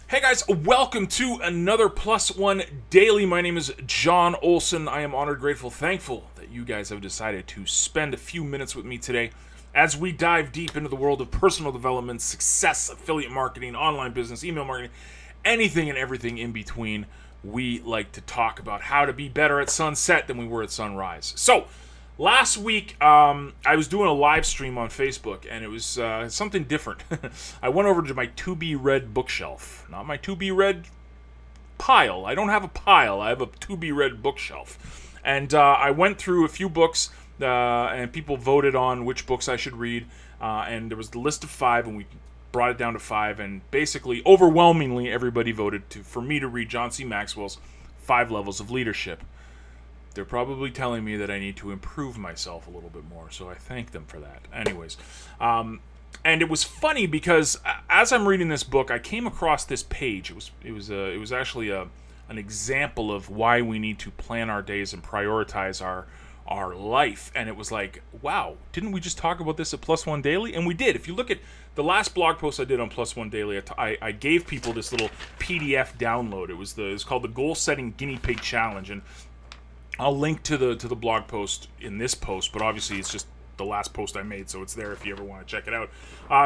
Hey guys, welcome to another Plus One Daily. My name is John Olson. I am honored, grateful, thankful that you guys have decided to spend a few minutes with me today as we dive deep into the world of personal development, success, affiliate marketing, online business, email marketing, anything and everything in between. We like to talk about how to be better at sunset than we were at sunrise. So, last week, I was doing a live stream on Facebook, and it was something different. I went over to my to-be-read bookshelf. Not my to-be-read pile. I don't have a pile. I have a to-be-read bookshelf. And I went through a few books, and people voted on which books I should read. And there was the list of 5, and we brought it down to 5. And basically, overwhelmingly, everybody voted for me to read John C. Maxwell's 5 Levels of Leadership. They're probably telling me that I need to improve myself a little bit more, so I thank them for that. Anyways, and it was funny because as I'm reading this book, I came across this page. It was actually an example of why we need to plan our days and prioritize our life. And it was like, wow, didn't we just talk about this at Plus One Daily? And we did. If you look at the last blog post I did on Plus One Daily, I gave people this little PDF download. It was called the Goal Setting Guinea Pig Challenge, and I'll link to the blog post in this post, but obviously it's just the last post I made, so it's there if you ever want to check it out.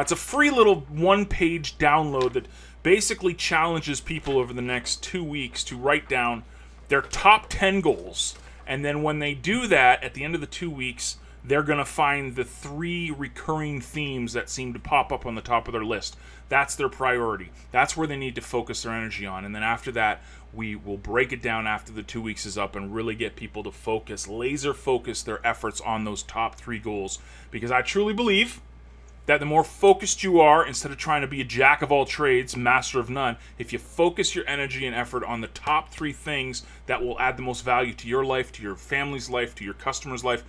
It's a free little one-page download that basically challenges people over the next 2 weeks to write down their top 10 goals, and then when they do that, at the end of the 2 weeks, they're going to find the 3 recurring themes that seem to pop up on the top of their list. That's their priority. That's where they need to focus their energy on. And then after that, we will break it down after the 2 weeks is up and really get people to focus, laser focus their efforts on those top 3 goals. Because I truly believe that the more focused you are, instead of trying to be a jack of all trades, master of none, if you focus your energy and effort on the top 3 things that will add the most value to your life, to your family's life, to your customer's life,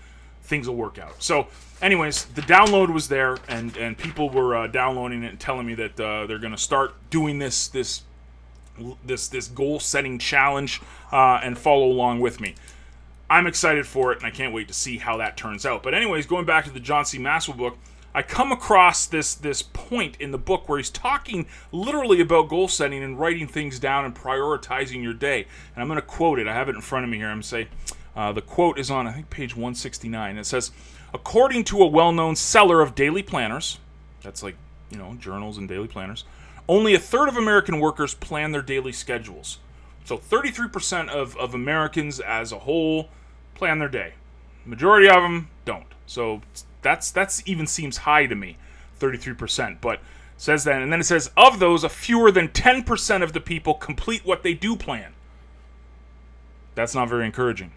things will work out. So, anyways, the download was there, and people were downloading it and telling me that they're going to start doing this goal-setting challenge and follow along with me. I'm excited for it, and I can't wait to see how that turns out. But anyways, going back to the John C. Maxwell book, I come across this point in the book where he's talking literally about goal setting and writing things down and prioritizing your day. And I'm going to quote it. I have it in front of me here. I'm going to say, the quote is on, I think, page 169. It says, according to a well-known seller of daily planners, that's like, journals and daily planners, only a third of American workers plan their daily schedules. So 33% of Americans as a whole plan their day. Majority of them don't. So that's even seems high to me, 33%. But it says that, and then it says, of those, a fewer than 10% of the people complete what they do plan. That's not very encouraging.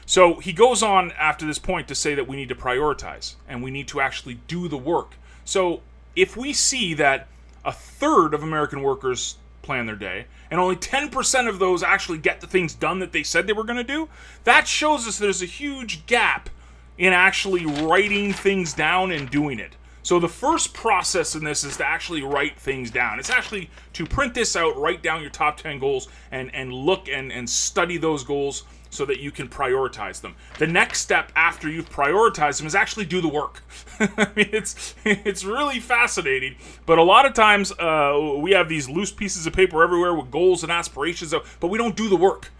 So he goes on after this point to say that we need to prioritize and we need to actually do the work. So if we see that a third of American workers plan their day and only 10% of those actually get the things done that they said they were going to do, that shows us there's a huge gap in actually writing things down and doing it. So the first process in this is to actually write things down. It's actually to print this out, write down your top 10 goals, and look and study those goals so that you can prioritize them. The next step after you've prioritized them is actually do the work. I mean, it's really fascinating, but a lot of times we have these loose pieces of paper everywhere with goals and aspirations, but we don't do the work.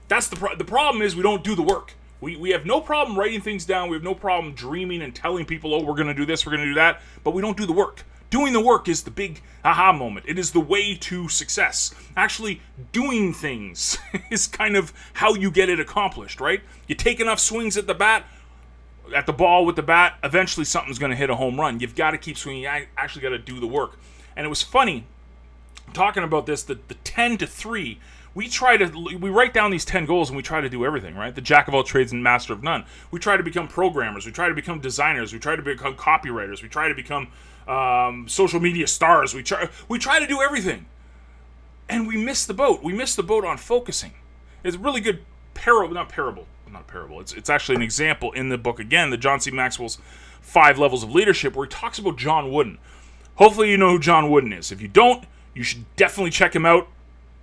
That's the problem is we don't do the work. We have no problem writing things down. We have no problem dreaming and telling people, oh, we're going to do this, we're going to do that, but we don't do the work. Doing the work is the big aha moment. It is the way to success. Actually, doing things is kind of how you get it accomplished, right? You take enough swings at the ball with the bat, eventually something's going to hit a home run. You've got to keep swinging. You actually got to do the work. And it was funny, talking about this, the 10 to 3, we write down these 10 goals and we try to do everything, right? The jack of all trades and master of none. We try to become programmers. We try to become designers. We try to become copywriters. We try to become social media stars. We try to do everything. And we miss the boat. We miss the boat on focusing. It's a really good not a parable. It's actually an example in the book, again, the John C. Maxwell's 5 Levels of Leadership, where he talks about John Wooden. Hopefully you know who John Wooden is. If you don't, you should definitely check him out.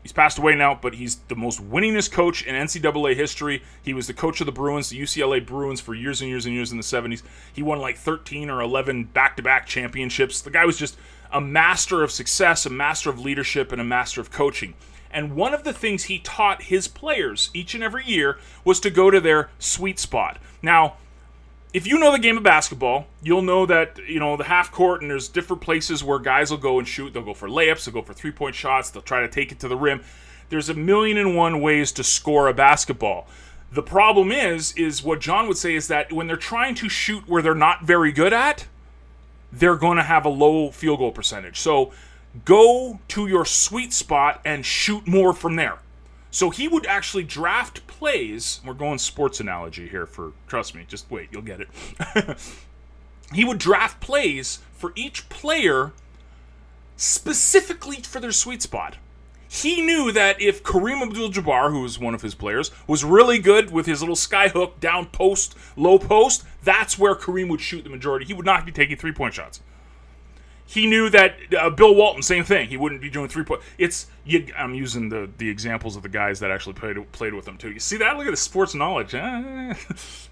He's passed away now, but he's the most winningest coach in NCAA history. He was the coach of the Bruins, the UCLA Bruins, for years and years and years in the 70s. He won like 13 or 11 back-to-back championships. The guy was just a master of success, a master of leadership, and a master of coaching. And one of the things he taught his players each and every year was to go to their sweet spot. Now, if you know the game of basketball, you'll know that, the half court, and there's different places where guys will go and shoot. They'll go for layups, they'll go for three-point shots, they'll try to take it to the rim. There's 1,000,001 ways to score a basketball. The problem is what John would say is that when they're trying to shoot where they're not very good at, they're going to have a low field goal percentage. So go to your sweet spot and shoot more from there. So he would actually draft plays. We're going sports analogy here trust me, just wait, you'll get it. He would draft plays for each player specifically for their sweet spot. He knew that if Kareem Abdul-Jabbar, who was one of his players, was really good with his little sky hook, down post, low post, that's where Kareem would shoot the majority. He would not be taking three-point shots. He knew that Bill Walton, same thing. He wouldn't be doing three-point. I'm using the examples of the guys that actually played with him too. You see that? Look at the sports knowledge.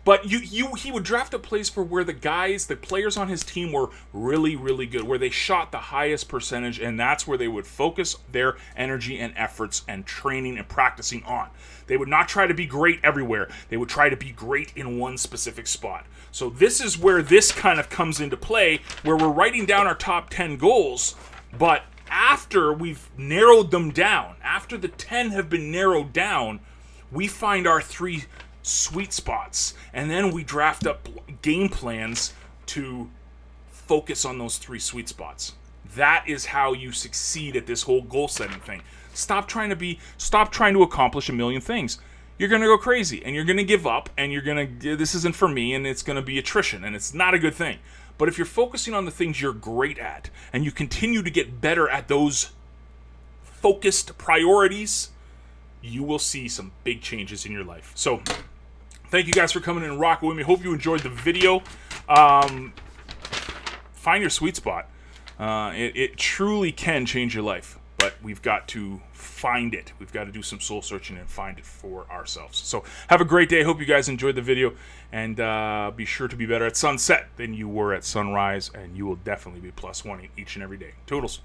But he would draft up plays for where the players on his team were really, really good, where they shot the highest percentage, and that's where they would focus their energy and efforts and training and practicing on. They would not try to be great everywhere. They would try to be great in one specific spot. So this is where this kind of comes into play, where we're writing down our top 10 goals, but after we've narrowed them down, after the 10 have been narrowed down, we find our 3 sweet spots, and then we draft up game plans to focus on those 3 sweet spots. That is how you succeed at this whole goal setting thing. Stop trying to accomplish a million things. You're going to go crazy, and you're going to give up, and this isn't for me, and it's going to be attrition, and it's not a good thing. But if you're focusing on the things you're great at, and you continue to get better at those focused priorities, you will see some big changes in your life. So, thank you guys for coming in and rocking with me. Hope you enjoyed the video. Find your sweet spot. It truly can change your life, but we've got to find it. We've got to do some soul searching and find it for ourselves. So have a great day. Hope you guys enjoyed the video, and be sure to be better at sunset than you were at sunrise, and you will definitely be +1 each and every day. Toodles.